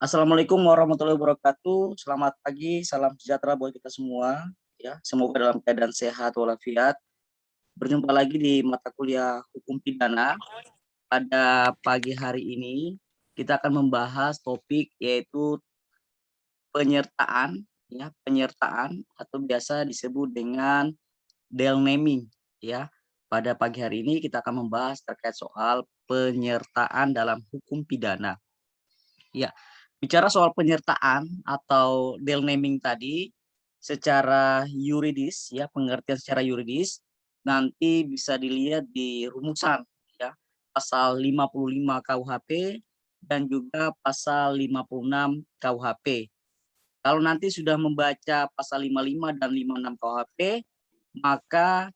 Assalamualaikum warahmatullahi wabarakatuh. Selamat pagi, salam sejahtera buat kita semua. Ya, semoga dalam keadaan sehat walafiat. Berjumpa lagi di mata kuliah Hukum Pidana. Pada pagi hari ini kita akan membahas topik yaitu penyertaan, ya, penyertaan atau biasa disebut dengan naming, ya. Pada pagi hari ini kita akan membahas terkait soal penyertaan dalam hukum pidana. Ya, bicara soal penyertaan atau naming tadi, secara yuridis ya, pengertian secara yuridis nanti bisa dilihat di rumusan ya, pasal 55 KUHP dan juga pasal 56 KUHP. Kalau nanti sudah membaca pasal 55 dan 56 KUHP, maka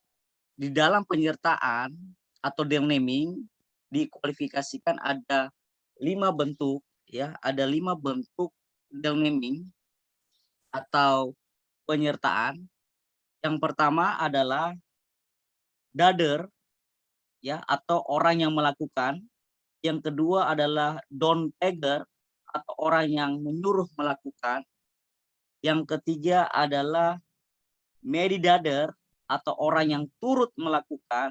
di dalam penyertaan atau naming dikualifikasikan ada 5 bentuk ya, ada 5 bentuk naming atau penyertaan. Yang pertama adalah dader ya, atau orang yang melakukan. Yang kedua adalah downpegger atau orang yang menyuruh melakukan. Yang ketiga adalah medidader atau orang yang turut melakukan.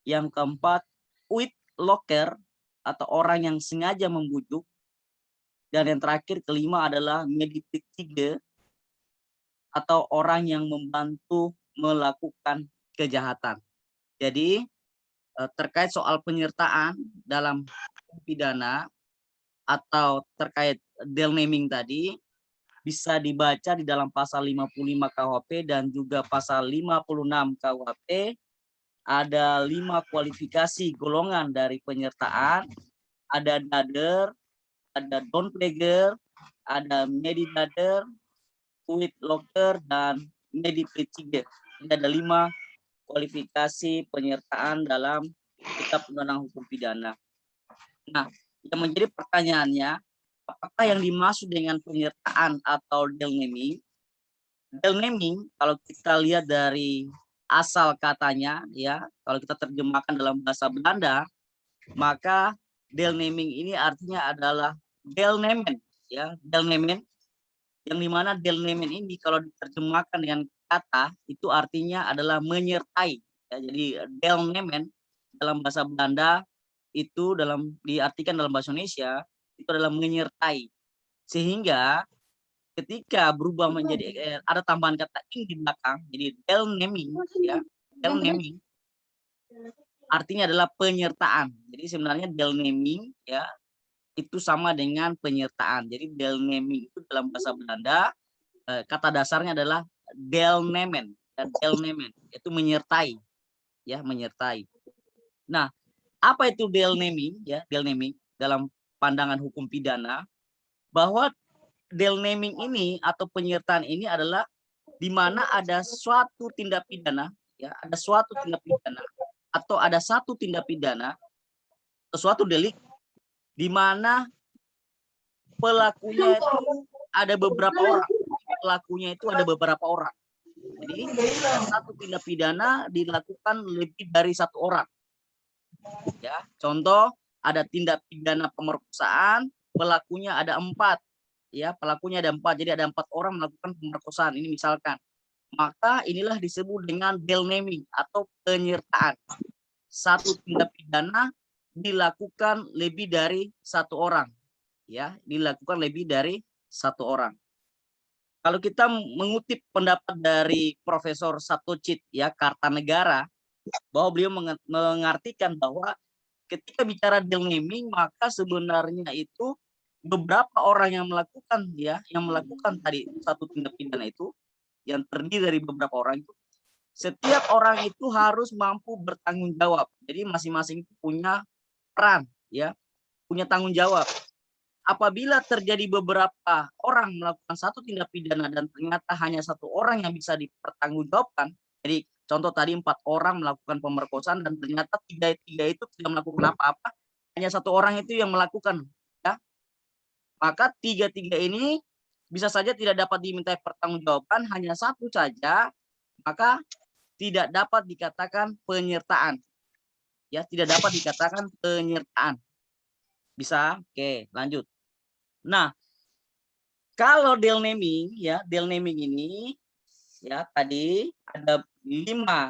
Yang keempat uitlocker atau orang yang sengaja membujuk. Dan yang terakhir kelima adalah medipiktige atau orang yang membantu melakukan kejahatan. Jadi terkait soal penyertaan dalam pidana atau terkait naming tadi bisa dibaca di dalam pasal 55 KUHP dan juga pasal 56 KUHP. Ada 5 kualifikasi golongan dari penyertaan, ada dader, ada downpegger, ada medidader, uitlocker, dan medipiktige. Ini ada 5 kualifikasi penyertaan dalam Kitab Undang-Undang Hukum Pidana. Nah, yang menjadi pertanyaannya, apakah yang dimaksud dengan penyertaan atau naming? Naming kalau kita lihat dari asal katanya ya, kalau kita terjemahkan dalam bahasa Belanda, maka naming ini artinya adalah deelnemen ya, deelnemen, yang dimana deelnemen ini kalau diterjemahkan dengan kata itu artinya adalah menyertai ya. Jadi deelnemen dalam bahasa Belanda itu diartikan dalam bahasa Indonesia itu adalah menyertai, sehingga ketika berubah menjadi ada tambahan kata ing di belakang, jadi deelneming ya, deelneming artinya adalah penyertaan. Jadi sebenarnya deelneming ya itu sama dengan penyertaan. Jadi deelneming itu dalam bahasa Belanda kata dasarnya adalah deelnemen, dan deelnemen itu menyertai ya, menyertai. Nah, apa itu deelneming ya, deelneming dalam pandangan hukum pidana, bahwa deelneming ini atau penyertaan ini adalah di mana ada suatu tindak pidana ya, ada suatu tindak pidana atau ada satu tindak pidana atau suatu delik di mana pelakunya itu ada beberapa orang. Pelakunya itu ada beberapa orang. Jadi satu tindak pidana dilakukan lebih dari satu orang. Ya, contoh ada tindak pidana pemerkosaan, pelakunya ada 4. Ya, pelakunya ada 4. Jadi ada 4 orang melakukan pemerkosaan. Ini misalkan. Maka inilah disebut dengan deelneming atau penyertaan. Satu tindak pidana dilakukan lebih dari satu orang. Ya, dilakukan lebih dari satu orang. Kalau kita mengutip pendapat dari Profesor Satocit ya, Kartanegara, bahwa beliau mengartikan bahwa ketika bicara deelneming maka sebenarnya itu beberapa orang yang melakukan ya, yang melakukan tadi satu tindak pidana itu yang terdiri dari beberapa orang itu, setiap orang itu harus mampu bertanggung jawab. Jadi masing-masing punya peran ya, punya tanggung jawab. Apabila terjadi beberapa orang melakukan satu tindak pidana dan ternyata hanya satu orang yang bisa dipertanggungjawabkan, jadi contoh tadi 4 orang melakukan pemerkosaan dan ternyata tiga itu tidak melakukan apa-apa, hanya satu orang itu yang melakukan, ya. Maka tiga-tiga ini bisa saja tidak dapat dimintai pertanggungjawaban, hanya satu saja, maka tidak dapat dikatakan penyertaan. Ya, tidak dapat dikatakan penyertaan. Bisa? Oke, lanjut. Nah, Kalau Dale naming ya, Dale naming ini ya tadi ada 5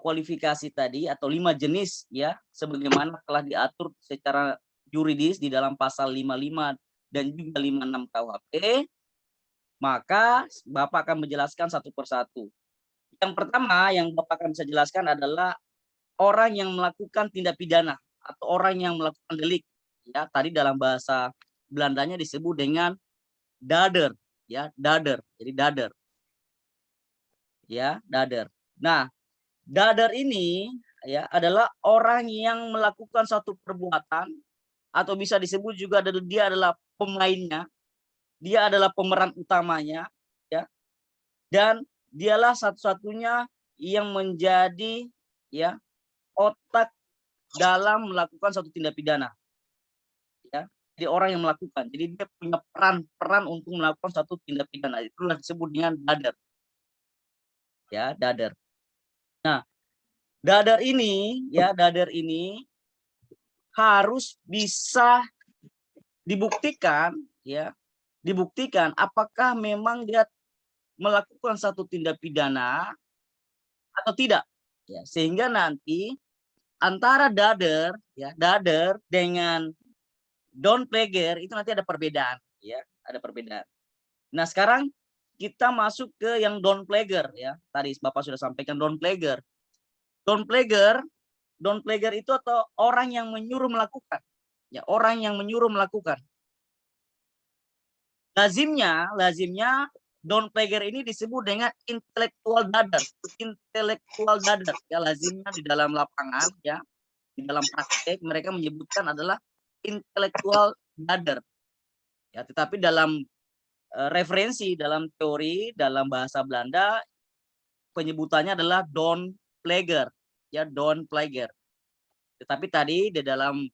kualifikasi tadi atau 5 jenis ya, sebagaimana telah diatur secara yuridis di dalam pasal 55 dan juga 56 KUHP, maka Bapak akan menjelaskan satu persatu. Yang pertama yang Bapak akan bisa jelaskan adalah orang yang melakukan tindak pidana atau orang yang melakukan delik. Ya, tadi dalam bahasa Belandanya disebut dengan dader, ya, dader. Jadi dader. Ya, dader. Nah, dader ini ya adalah orang yang melakukan suatu perbuatan atau bisa disebut juga dia adalah pemainnya, dia adalah pemeran utamanya, ya. Dan dialah satu-satunya yang menjadi ya otak dalam melakukan suatu tindak pidana. Ya. Jadi orang yang melakukan. Jadi dia punya peran untuk melakukan suatu tindak pidana. Itulah disebut dengan dader. Ya, dader. Nah, dader ini harus bisa dibuktikan ya, dibuktikan apakah memang dia melakukan satu tindak pidana atau tidak. Ya, sehingga nanti antara dader dengan Don player itu nanti ada perbedaan, ya, ada perbedaan. Nah, sekarang kita masuk ke yang Don player ya. Tadi Bapak sudah sampaikan Don player. Don player itu atau orang yang menyuruh melakukan. Ya, orang yang menyuruh melakukan. Lazimnya Don player ini disebut dengan intellectual dader. Intellectual dader ya, lazimnya di dalam lapangan ya, di dalam praktek mereka menyebutkan adalah intellectual dader. Ya, tetapi dalam referensi, dalam teori, dalam bahasa Belanda penyebutannya adalah Don player, ya, Don player. Tetapi tadi di dalam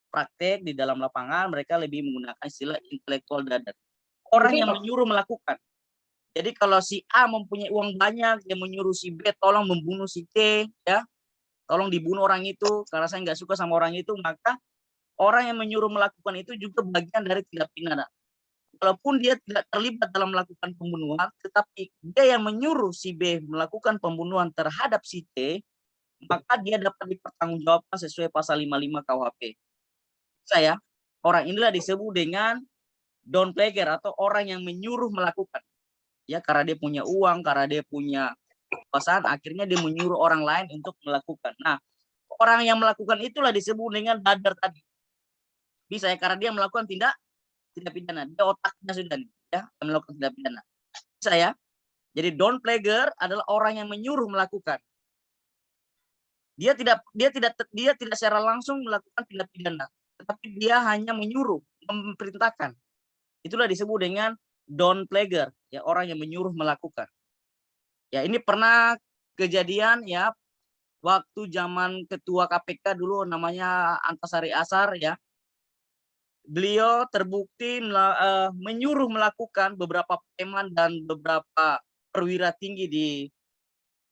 praktek, di dalam lapangan mereka lebih menggunakan istilah intellectual dader. Orang yang menyuruh melakukan. Jadi kalau si A mempunyai uang banyak, dia menyuruh si B tolong membunuh si C, ya, tolong dibunuh orang itu karena saya nggak suka sama orang itu, maka orang yang menyuruh melakukan itu juga bagian dari tindak pidana. Walaupun dia tidak terlibat dalam melakukan pembunuhan, tetapi dia yang menyuruh si B melakukan pembunuhan terhadap si C, maka dia dapat dipertanggungjawabkan sesuai pasal 55 KUHP. Saya, orang inilah disebut dengan Don player atau orang yang menyuruh melakukan. Ya, karena dia punya uang, karena dia punya kekuasaan, akhirnya dia menyuruh orang lain untuk melakukan. Nah, orang yang melakukan itulah disebut dengan dader tadi. Bisa ya, karena dia melakukan tindak pidana. Dia otaknya sudah nih, ya, melakukan tindak pidana. Bisa ya. Jadi Don player adalah orang yang menyuruh melakukan. Dia tidak secara langsung melakukan tindak pidana, tetapi dia hanya menyuruh, memerintahkan. Itulah disebut dengan Don player, ya, orang yang menyuruh melakukan. Ya, ini pernah kejadian ya waktu zaman ketua KPK dulu namanya Antasari Ashar ya. Beliau terbukti menyuruh melakukan beberapa preman dan beberapa perwira tinggi di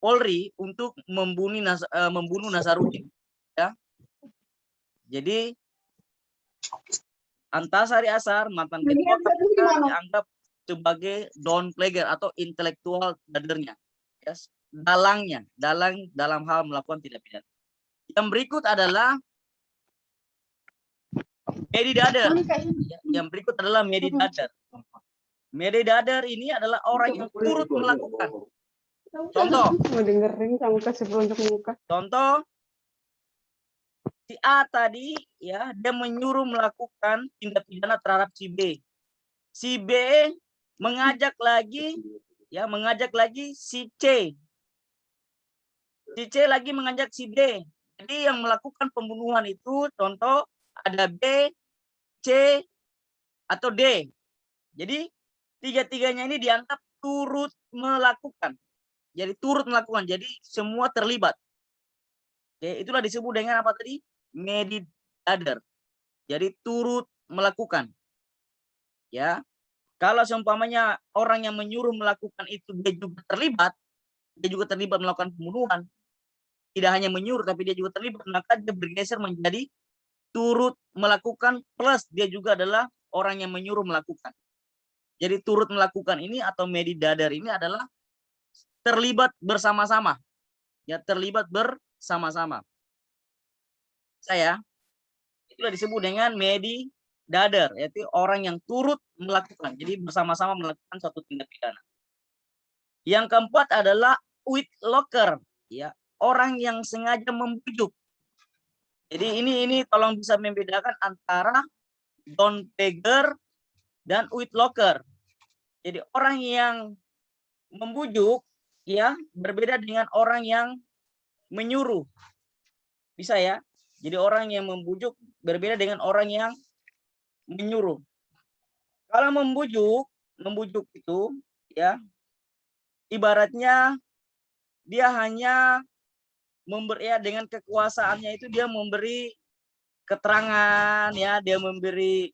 Polri untuk membunuh Nazarudin. Ya. Jadi Antasari Ashar mantan ketua KPK dianggap sebagai Don player atau intelektual dadernya, ya, dalam hal melakukan tindak pidana. Yang berikut adalah Medi Dader. Yang berikut adalah Medi Dader. Medi Dader ini adalah orang yang turut melakukan. Contoh. Mau dengerin kamu kasih untuk muka. Contoh, si A tadi ya, dia menyuruh melakukan tindak pidana terhadap si B. Si B mengajak lagi si C. Si C lagi mengajak si D. Jadi yang melakukan pembunuhan itu contoh ada B, C, atau D. Jadi tiga-tiganya ini dianggap turut melakukan. Jadi turut melakukan. Jadi semua terlibat. Oke, itulah disebut dengan apa tadi? Medi dader. Jadi turut melakukan. Ya. Kalau seumpamanya orang yang menyuruh melakukan itu dia juga terlibat melakukan pembunuhan. Tidak hanya menyuruh tapi dia juga terlibat, maka dia bergeser menjadi turut melakukan plus dia juga adalah orang yang menyuruh melakukan. Jadi turut melakukan ini atau medidadar ini adalah terlibat bersama-sama. Ya, terlibat bersama-sama. Itulah disebut dengan medidadar, yaitu orang yang turut melakukan. Jadi bersama-sama melakukan suatu tindak pidana. Yang keempat adalah witlocker, ya, orang yang sengaja membujuk. Jadi ini tolong bisa membedakan antara downpegger dan witlocker. Jadi orang yang membujuk, ya, berbeda dengan orang yang menyuruh. Bisa ya? Jadi orang yang membujuk berbeda dengan orang yang menyuruh. Kalau membujuk itu, ya, ibaratnya dia hanya memberi, ya, dengan kekuasaannya itu dia memberi keterangan, ya, dia memberi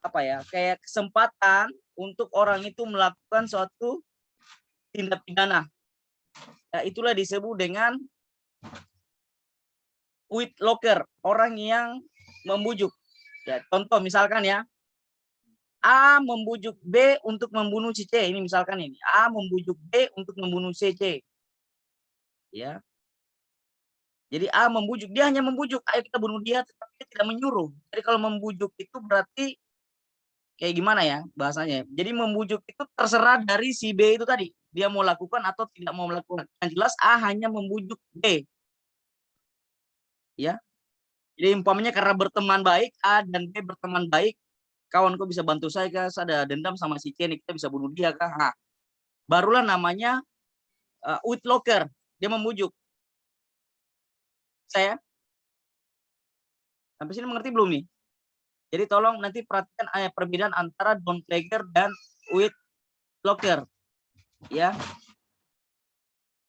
apa ya, kayak kesempatan untuk orang itu melakukan suatu tindak pidana. Ya, itulah disebut dengan witlocker, orang yang membujuk. Ya, contoh misalkan ya, A membujuk B untuk membunuh si C. Ini misalkan ini, A membujuk B untuk membunuh si C. Ya. Jadi A membujuk, dia hanya membujuk, ayo kita bunuh dia, tetapi dia tidak menyuruh. Jadi kalau membujuk itu berarti kayak gimana ya bahasanya? Jadi membujuk itu terserah dari si B itu tadi. Dia mau lakukan atau tidak mau melakukan. Yang jelas A hanya membujuk B. Ya. Jadi umpamanya karena berteman baik, A dan B berteman baik, kawan kok bisa bantu saya kah? Saya ada dendam sama si C nih, kita bisa bunuh dia kah? Nah, barulah namanya witlocker, dia membujuk. Saya sampai sini mengerti belum nih? Jadi tolong nanti perhatikan perbedaan antara downpegger dan witlocker. Ya.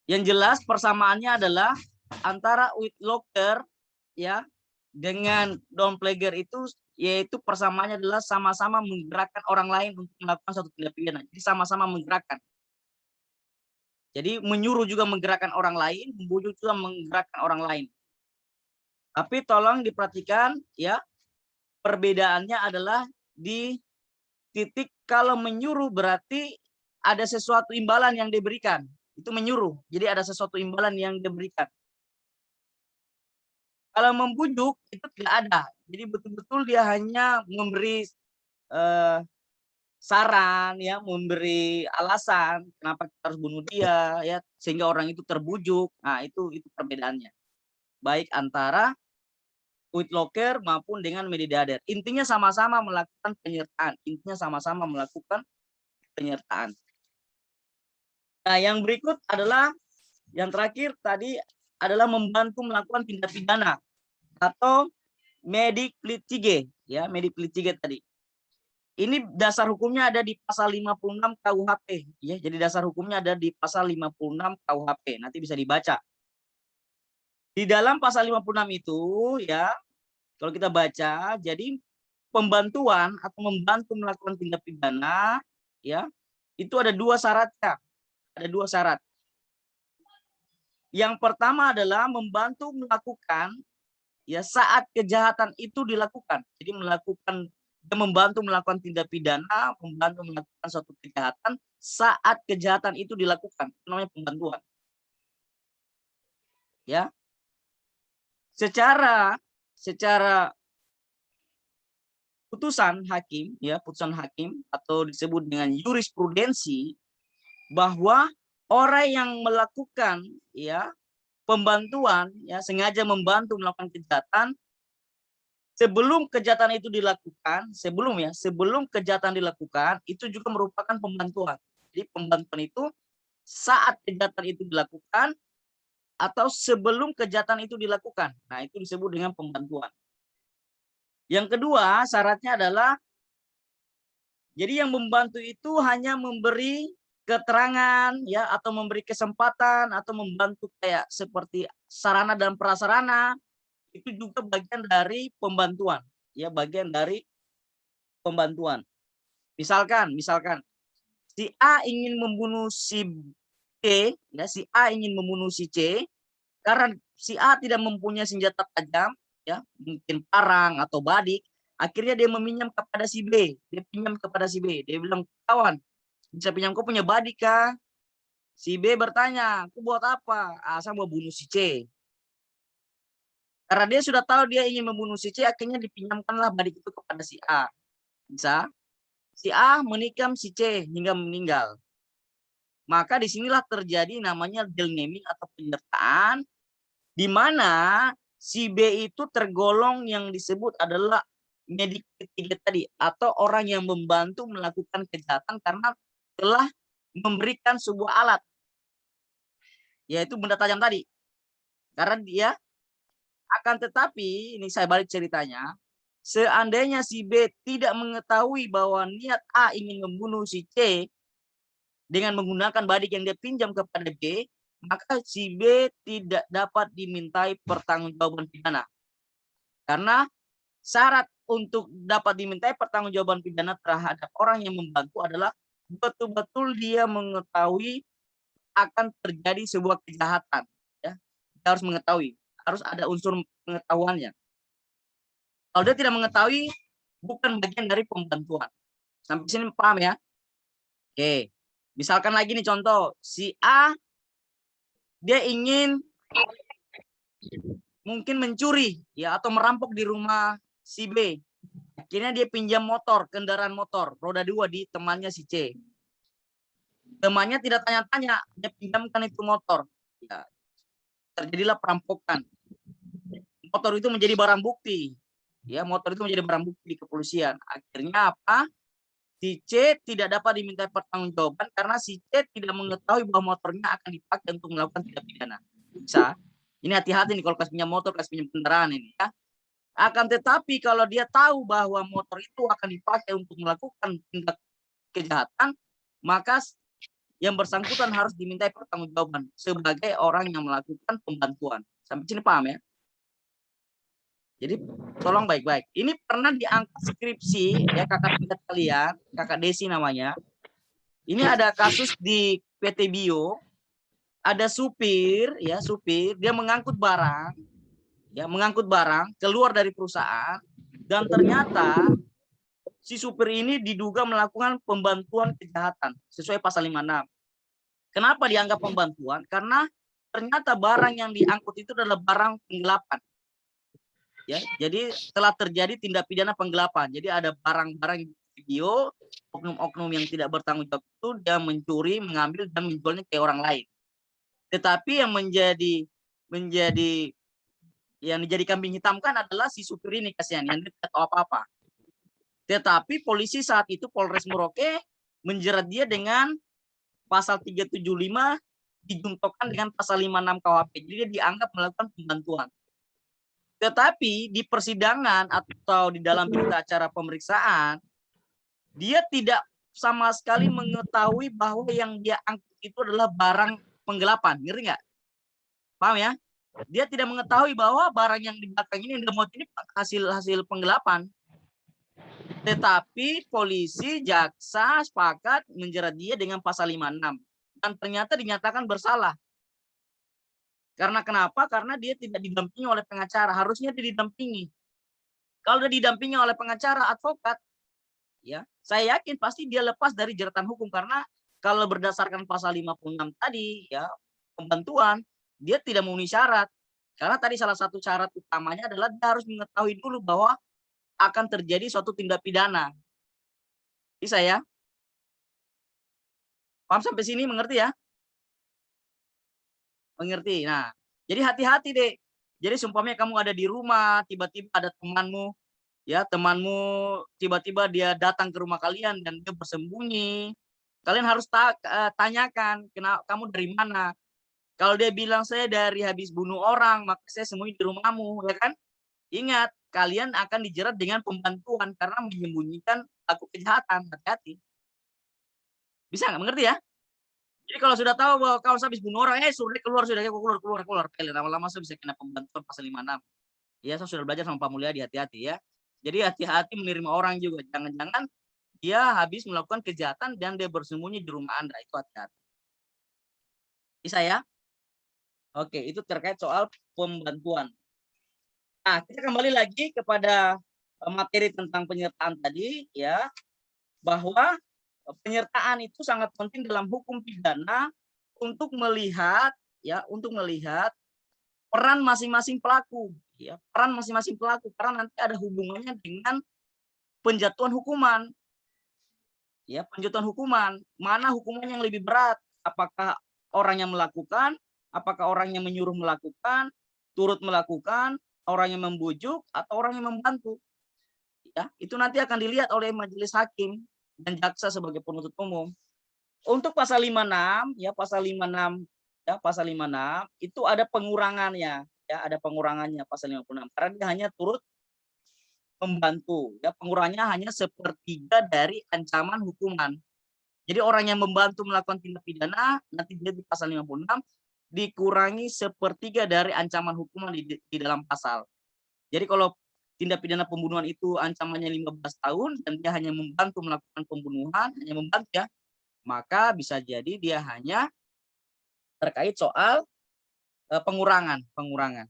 Yang jelas persamaannya adalah antara witlocker, ya, dengan downpegger itu, yaitu persamaannya adalah sama-sama menggerakkan orang lain untuk melakukan suatu tindak pidana. Jadi sama-sama menggerakkan. Jadi menyuruh juga menggerakkan orang lain, membujuk juga menggerakkan orang lain. Tapi tolong diperhatikan, ya, perbedaannya adalah di titik kalau menyuruh berarti ada sesuatu imbalan yang diberikan. Itu menyuruh. Jadi ada sesuatu imbalan yang diberikan. Kalau membujuk itu tidak ada. Jadi betul-betul dia hanya memberi saran, ya, memberi alasan kenapa kita harus bunuh dia, ya, sehingga orang itu terbujuk. Nah, itu perbedaannya. Baik antara witlocker maupun dengan medidadar. Intinya sama-sama melakukan penyertaan. Intinya sama-sama melakukan penyertaan. Nah, yang berikut adalah yang terakhir tadi adalah membantu melakukan tindak pidana atau medik litige, ya, medik litige tadi. Ini dasar hukumnya ada di pasal 56 KUHP, ya. Jadi dasar hukumnya ada di pasal 56 KUHP. Nanti bisa dibaca. Di dalam pasal 56 itu, ya, kalau kita baca, jadi pembantuan atau membantu melakukan tindak pidana, ya, itu ada dua syaratnya. Ada dua syarat. Yang pertama adalah membantu melakukan, ya, saat kejahatan itu dilakukan. Jadi membantu melakukan tindak pidana, membantu melakukan suatu kejahatan saat kejahatan itu dilakukan. Itu namanya pembantuan. Ya. Secara putusan hakim, ya, putusan hakim atau disebut dengan jurisprudensi, bahwa orang yang melakukan, ya, pembantuan, ya, sengaja membantu melakukan kejahatan sebelum kejahatan itu dilakukan, sebelum kejahatan dilakukan itu juga merupakan pembantuan. Jadi pembantuan itu saat kejahatan itu dilakukan atau sebelum kejahatan itu dilakukan. Nah, itu disebut dengan pembantuan. Yang kedua, syaratnya adalah jadi yang membantu itu hanya memberi keterangan, ya, atau memberi kesempatan atau membantu kayak seperti sarana dan prasarana, itu juga bagian dari pembantuan, ya, bagian dari pembantuan. Misalkan si A ingin membunuh si C, ya, si A ingin membunuh si C karena si A tidak mempunyai senjata tajam, ya, mungkin parang atau badik, Akhirnya dia meminjam kepada si B. Dia pinjam kepada si B. Dia bilang, kawan, bisa pinjam, kau punya body kah? Si B bertanya, aku buat apa? Saya mau bunuh si C. Karena dia sudah tahu dia ingin membunuh si C, akhirnya dipinjamkanlah body itu kepada si A. Bisa? Si A menikam si C hingga meninggal. Maka disinilah terjadi namanya deal naming atau penyertaan, di mana si B itu tergolong yang disebut adalah medik ketiga tadi, atau orang yang membantu melakukan kejahatan karena telah memberikan sebuah alat, yaitu benda tajam tadi. Karena dia akan tetapi, ini saya balik ceritanya, seandainya si B tidak mengetahui bahwa niat A ingin membunuh si C dengan menggunakan badik yang dia pinjam kepada B, maka si B tidak dapat dimintai pertanggungjawaban pidana. Karena syarat untuk dapat dimintai pertanggungjawaban pidana terhadap orang yang membantu adalah betul-betul dia mengetahui akan terjadi sebuah kejahatan. Ya, dia harus mengetahui, harus ada unsur pengetahuannya. Kalau dia tidak mengetahui, bukan bagian dari pembantuan. Sampai sini paham ya? Oke, misalkan lagi nih contoh, si A dia ingin mungkin mencuri ya atau merampok di rumah si B. Akhirnya dia pinjam motor, kendaraan motor roda 2 di temannya si C. Temannya tidak tanya-tanya, dia pinjamkan itu motor. Ya, terjadilah perampokan. Motor itu menjadi barang bukti. Ya, motor itu menjadi barang bukti di kepolisian. Akhirnya apa? Si C tidak dapat diminta pertanggungjawaban karena si C tidak mengetahui bahwa motornya akan dipakai untuk melakukan tindak pidana. Bisa. Ini hati-hati nih kalau kasih pinjam motor, kasih pinjam kendaraan ini ya. Akan tetapi kalau dia tahu bahwa motor itu akan dipakai untuk melakukan tindak kejahatan, maka yang bersangkutan harus dimintai pertanggungjawaban sebagai orang yang melakukan pembantuan. Sampai sini paham ya? Jadi tolong baik-baik. Ini pernah diangkat skripsi ya kakak tingkat kalian, kakak Desi namanya. Ini ada kasus di PT Bio, ada supir ya, supir dia mengangkut barang, ya mengangkut barang keluar dari perusahaan dan ternyata si supir ini diduga melakukan pembantuan kejahatan sesuai pasal 56. Kenapa dianggap pembantuan? Karena ternyata barang yang diangkut itu adalah barang penggelapan. Ya, jadi telah terjadi tindak pidana penggelapan. Jadi ada barang-barang video, oknum-oknum yang tidak bertanggung jawab itu dia mencuri, mengambil dan menjualnya ke orang lain. Tetapi yang menjadi yang dijadi kambing hitam kan adalah si supir ini kasihan yang tidak tahu apa-apa. Tetapi polisi saat itu Polres Merauke menjerat dia dengan pasal 375 dijungtokan dengan pasal 56 KUHP. Jadi dia dianggap melakukan pembantuan. Tetapi di persidangan atau di dalam berita acara pemeriksaan, dia tidak sama sekali mengetahui bahwa yang dia angkut itu adalah barang penggelapan. Ngerti nggak? Paham ya? Dia tidak mengetahui bahwa barang yang di belakang ini, ini hasil penggelapan. Tetapi polisi, jaksa sepakat menjerat dia dengan pasal 56. Dan ternyata dinyatakan bersalah. Karena kenapa? Karena dia tidak didampingi oleh pengacara. Harusnya dia didampingi. Kalau dia didampingi oleh pengacara, advokat, ya, saya yakin pasti dia lepas dari jeratan hukum. Karena kalau berdasarkan pasal 56 tadi, ya, pembantuan, dia tidak memenuhi syarat. Karena tadi salah satu syarat utamanya adalah dia harus mengetahui dulu bahwa akan terjadi suatu tindak pidana. Bisa ya? Paham sampai sini, mengerti ya? Mengerti. Nah, jadi hati-hati deh. Jadi seumpamanya kamu ada di rumah, tiba-tiba ada temanmu, ya temanmu tiba-tiba dia datang ke rumah kalian dan dia bersembunyi. Kalian harus tanyakan, kenapa kamu dari mana? Kalau dia bilang saya dari habis bunuh orang, maka saya sembunyi di rumahmu, ya kan? Ingat, kalian akan dijerat dengan pembantuan karena menyembunyikan pelaku kejahatan. Hati-hati. Bisa nggak mengerti ya? Jadi kalau sudah tahu bahwa kau habis bunuh orang, sudah keluar, keluar. Lama-lama saya bisa kena pembantuan pasal 56. Ya, saya sudah belajar sama Pak Mulyadi, hati-hati ya. Jadi hati-hati menerima orang juga. Jangan-jangan dia habis melakukan kejahatan dan dia bersembunyi di rumah Anda. Itu hati-hati. Bisa ya? Oke, itu terkait soal pembantuan. Nah, kita kembali lagi kepada materi tentang penyertaan tadi ya, bahwa penyertaan itu sangat penting dalam hukum pidana untuk melihat peran masing-masing pelaku ya, peran masing-masing pelaku karena nanti ada hubungannya dengan penjatuhan hukuman. Ya, penjatuhan hukuman, mana hukuman yang lebih berat? Apakah orang yang melakukan, apakah orang yang menyuruh melakukan, turut melakukan, orang yang membujuk atau orang yang membantu? Ya, itu nanti akan dilihat oleh majelis hakim dan jaksa sebagai penuntut umum. Untuk pasal 56 ya, pasal 56 itu ada pengurangannya ya, ada pengurangannya pasal 56 karena dia hanya turut membantu ya, pengurangannya hanya sepertiga dari ancaman hukuman. Jadi orang yang membantu melakukan tindak pidana nanti dia di pasal 56 dikurangi sepertiga dari ancaman hukuman di dalam pasal. Jadi kalau tindak pidana pembunuhan itu ancamannya 15 tahun dan dia hanya membantu melakukan pembunuhan, hanya membantu ya, maka bisa jadi dia hanya terkait soal pengurangan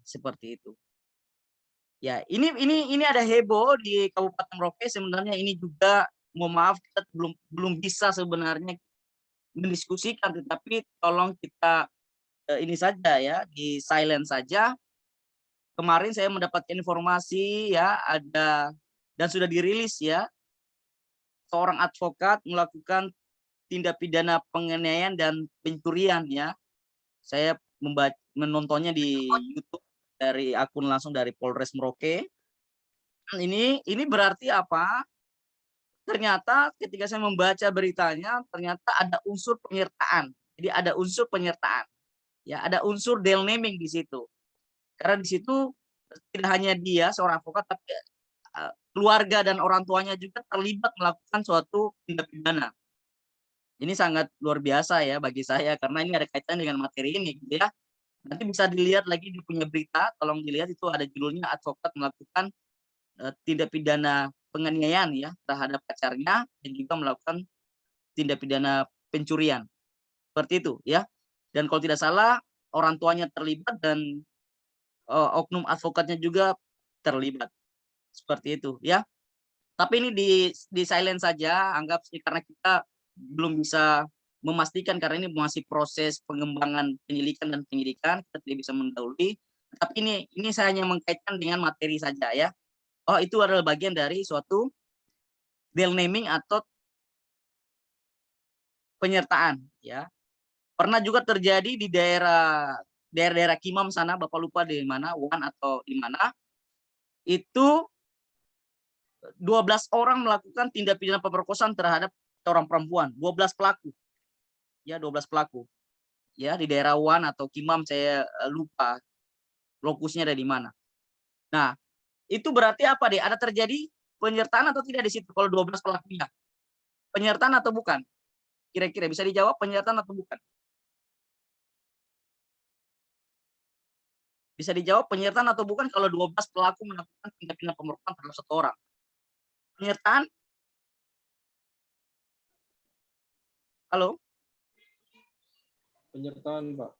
seperti itu. Ya, ini ada heboh di Kabupaten Merauke, sebenarnya ini juga mohon maaf kita belum bisa sebenarnya mendiskusikan, tetapi tolong kita ini saja ya, di silent saja. Kemarin saya mendapatkan informasi ya, ada dan sudah dirilis ya, seorang advokat melakukan tindak pidana penganiayaan dan pencurian ya. Saya menontonnya di YouTube dari akun langsung dari Polres Merauke. Ini berarti apa? Ternyata ketika saya membaca beritanya, ternyata ada unsur penyertaan. Jadi ada unsur penyertaan. Ya, ada unsur naming di situ. Karena di situ tidak hanya dia seorang advokat, tapi keluarga dan orang tuanya juga terlibat melakukan suatu tindak pidana. Ini sangat luar biasa ya bagi saya karena ini ada kaitan dengan materi ini gitu ya. Nanti bisa dilihat lagi di punya berita, tolong dilihat itu ada judulnya advokat melakukan tindak pidana penganiayaan ya terhadap pacarnya dan juga melakukan tindak pidana pencurian. Seperti itu ya. Dan kalau tidak salah orang tuanya terlibat dan oknum advokatnya juga terlibat. Seperti itu ya. Tapi ini di silent saja, anggap sih karena kita belum bisa memastikan karena ini masih proses pengembangan penyelidikan dan penyidikan, kita tidak bisa mendahului. Tapi ini saya hanya mengkaitkan dengan materi saja ya. Oh, itu adalah bagian dari suatu naming atau penyertaan ya. Pernah juga terjadi di daerah Kimam sana, Bapak lupa di mana, Wuhan atau di mana. Itu 12 orang melakukan tindak pidana pemerkosaan terhadap seorang perempuan, 12 pelaku. Ya, 12 pelaku. Ya, di daerah Wuhan atau Kimam saya lupa lokusnya ada di mana. Nah, itu berarti apa deh? Ada terjadi penyertaan atau tidak di situ kalau 12 pelakunya? Penyertaan atau bukan? Kira-kira bisa dijawab penyertaan atau bukan? Bisa dijawab penyertaan atau bukan kalau 12 pelaku melakukan tindak pidana pemerkosaan terhadap satu orang? Penyertaan? Halo? Penyertaan, Pak.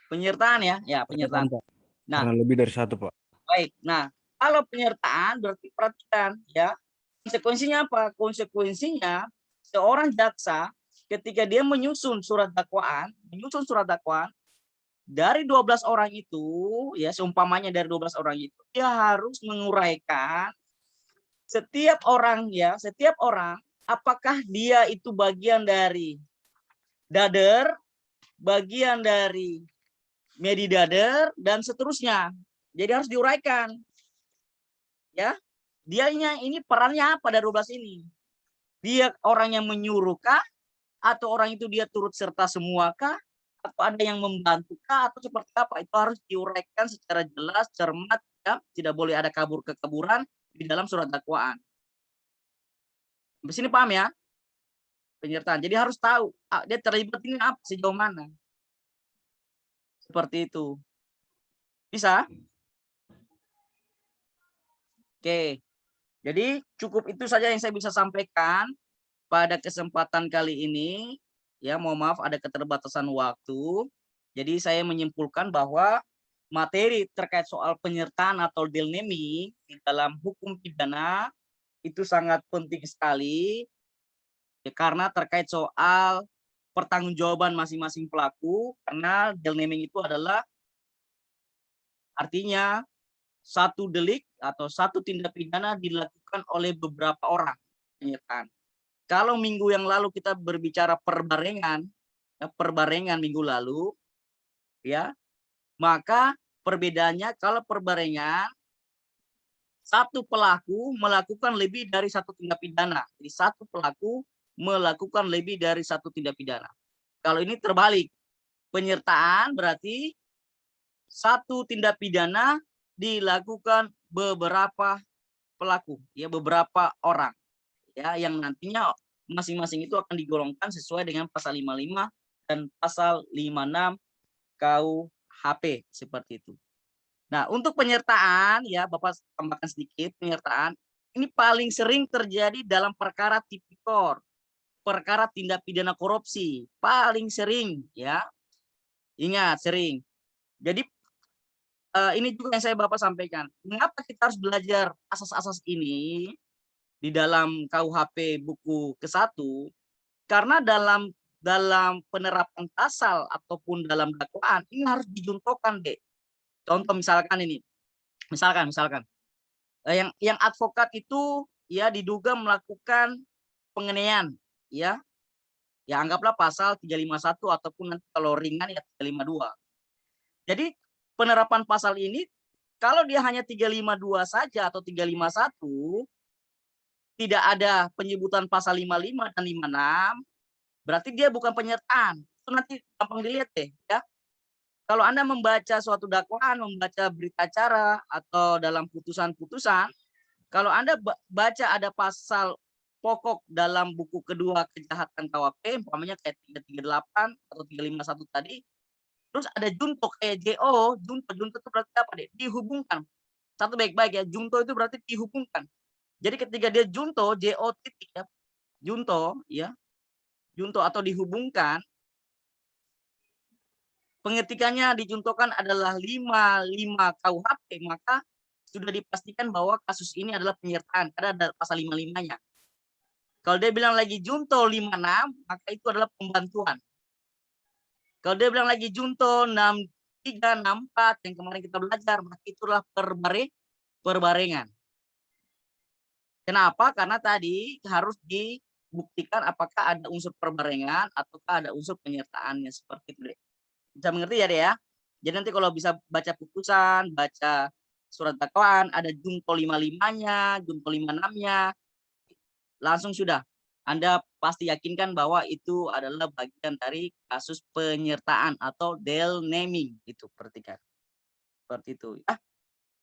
Penyertaan ya? Ya, penyertaan. Pak. Nah, Karena lebih dari satu, Pak. baik. Nah, kalau penyertaan berarti perhatikan ya. Konsekuensinya apa? Konsekuensinya seorang jaksa ketika dia menyusun surat dakwaan dari 12 orang itu ya, seumpamanya dari 12 orang itu dia harus menguraikan setiap orang apakah dia itu bagian dari dader, bagian dari medidader dan seterusnya. Jadi harus diuraikan. Ya. Dianya ini perannya apa dari 12 ini? Dia orang yang menyuruh kah? Atau orang itu dia turut serta semua kah? Atau ada yang membantu kah? Atau seperti apa? Itu harus diuraikan secara jelas, cermat, ya. Tidak boleh ada kabur-kekaburan di dalam surat dakwaan. Sampai sini paham ya? Penyertaan. Jadi harus tahu dia terlibat ini apa, sejauh mana. Seperti itu. Bisa? Oke. Jadi cukup itu saja yang saya bisa sampaikan pada kesempatan kali ini. Ya, mohon maaf ada keterbatasan waktu. Jadi saya menyimpulkan bahwa materi terkait soal penyertaan atau naming di dalam hukum pidana itu sangat penting sekali ya, karena terkait soal pertanggungjawaban masing-masing pelaku, karena jail naming itu adalah artinya satu delik atau satu tindak pidana dilakukan oleh beberapa orang penyertaan. Kalau minggu yang lalu kita berbicara perbarengan, ya, perbarengan minggu lalu, ya, maka perbedaannya kalau perbarengan satu pelaku melakukan lebih dari satu tindak pidana. Jadi satu pelaku melakukan lebih dari satu tindak pidana. Kalau ini terbalik, penyertaan berarti satu tindak pidana dilakukan beberapa pelaku, ya beberapa orang, ya yang nantinya masing-masing itu akan digolongkan sesuai dengan pasal 55 dan pasal 56 KUHP seperti itu. Nah, untuk penyertaan ya Bapak tambahkan sedikit penyertaan ini paling sering terjadi dalam perkara tipikor, perkara tindak pidana korupsi, paling sering ya. Ingat sering. Jadi ini juga yang saya Bapak sampaikan. Mengapa kita harus belajar asas-asas ini di dalam KUHP buku ke-1? Karena dalam penerapan pasal ataupun dalam dakwaan ini harus dijuntokan, Dek. Contoh misalkan ini, misalkan yang advokat itu ya diduga melakukan penganiayaan, ya. Ya anggaplah pasal 351 ataupun nanti kalau ringan ya 352. Jadi penerapan pasal ini kalau dia hanya 352 saja atau 351 tidak ada penyebutan pasal 55 dan 56 berarti dia bukan penyertaan. Itu nanti gampang dilihat deh ya. Kalau Anda membaca suatu dakwaan, membaca berita acara atau dalam putusan-putusan, kalau Anda baca ada pasal pokok dalam buku kedua kejahatan KUHP, umpamanya kayak 338 atau 351 tadi, terus ada junto kayak JO, junto itu berarti apa deh? Dihubungkan. Satu baik-baik ya, junto itu berarti dihubungkan. Jadi ketika dia junto, JO titik ya, junto atau dihubungkan, pengetikannya dijuntokan adalah 55 KUHP, maka sudah dipastikan bahwa kasus ini adalah penyertaan karena ada pasal 55-nya. Kalau dia bilang lagi junto 56, maka itu adalah pembantuan. Kalau dia bilang lagi junto 63, 64 yang kemarin kita belajar, maka itulah perbarengan. Kenapa? Karena tadi harus dibuktikan apakah ada unsur perbarengan ataukah ada unsur penyertaannya seperti itu. Bisa mengerti ya, Dek ya? Jadi nanti kalau bisa baca putusan, baca surat dakwaan, ada junto 55-nya, junto 56-nya, langsung sudah. Anda pasti yakinkan bahwa itu adalah bagian dari kasus penyertaan atau jail naming itu, perhatikan. Seperti itu.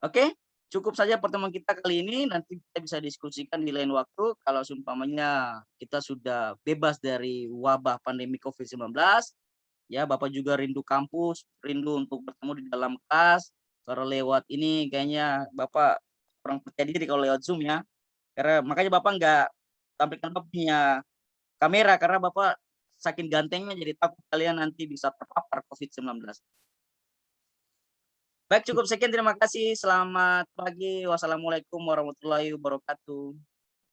Oke. Cukup saja pertemuan kita kali ini, nanti kita bisa diskusikan di lain waktu kalau seumpamanya kita sudah bebas dari wabah pandemi COVID-19. Ya, Bapak juga rindu kampus, rindu untuk bertemu di dalam kelas. Kalau lewat ini kayaknya Bapak kurang percaya diri kalau lewat Zoom ya. Karena makanya Bapak nggak tampilkan Bapak punya kamera karena Bapak saking gantengnya jadi takut kalian nanti bisa terpapar COVID-19. Baik, cukup sekian. Terima kasih. Selamat pagi. Wassalamualaikum warahmatullahi wabarakatuh.